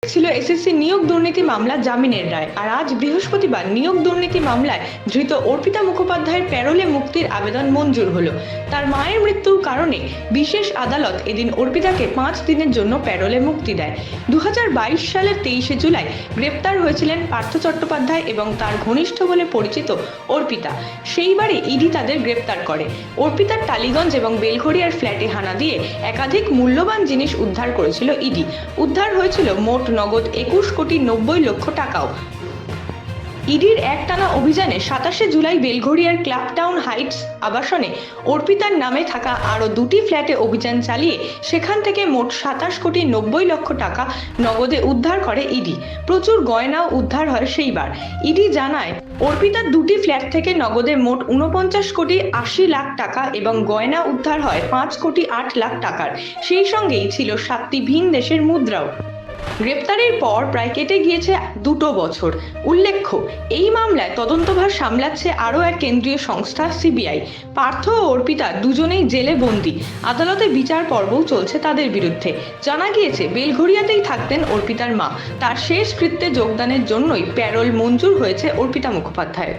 ছিল এসএসসি নিয়োগ দুর্নীতি মামলা জামিনের রায়। আর আজ বৃহস্পতিবার নিয়োগ দুর্নীতি মামলায় ধৃত অর্পিতা মুখোপাধ্যায়ের প্যারোলে মুক্তির আবেদন মঞ্জুর হলো। তার মায়ের মৃত্যুর কারণে বিশেষ আদালত এদিন অর্পিতাকে 5 দিনের জন্য প্যারোলে মুক্তি দেয়। 2022 সালের 23শে জুলাই গ্রেপ্তার হয়েছিলেন পার্থ চট্টোপাধ্যায় এবং তার ঘনিষ্ঠ বলে পরিচিত অর্পিতা। সেইবারই ইডি তাদের গ্রেপ্তার করে। অর্পিতার টালিগঞ্জ এবং বেলঘড়িয়ার ফ্ল্যাটে হানা দিয়ে একাধিক মূল্যবান জিনিস উদ্ধার করেছিল ইডি। উদ্ধার হয়েছিল মোট নগদ 21,90,00,000 টাকাও। ইডির একটানা অভিযানে 27শে জুলাই বেলঘড়িয়ার ক্লাবটাউন হাইটস আবাসনে অর্পিতার নামে থাকা আরও 2টি ফ্ল্যাটে অভিযান চালিয়ে সেখান থেকে মোট 27,90,00,000 টাকা নগদে উদ্ধার করে ইডি। প্রচুর গয়নাও উদ্ধার হয় সেইবার। ইডি জানায়, অর্পিতার 2টি ফ্ল্যাট থেকে নগদে মোট 49,80,00,000 টাকা এবং গয়না উদ্ধার হয় 5,08,00,000 টাকার। সেই সঙ্গেই ছিল 7টি ভিন দেশের মুদ্রাও। গ্রেপ্তারের পর প্রায় কেটে গিয়েছে 2 বছর। উল্লেখ্য, এই মামলায় তদন্তভার সামলাচ্ছে আরও এক কেন্দ্রীয় সংস্থা সিবিআই। পার্থ ও অর্পিতা দুজনেই জেলে বন্দী। আদালতে বিচার পর্বও চলছে তাদের বিরুদ্ধে। জানা গিয়েছে, বেলঘড়িয়াতেই থাকতেন অর্পিতার মা। তার শেষ কৃত্যে যোগদানের জন্যই প্যারোল মঞ্জুর হয়েছে অর্পিতা মুখোপাধ্যায়ের।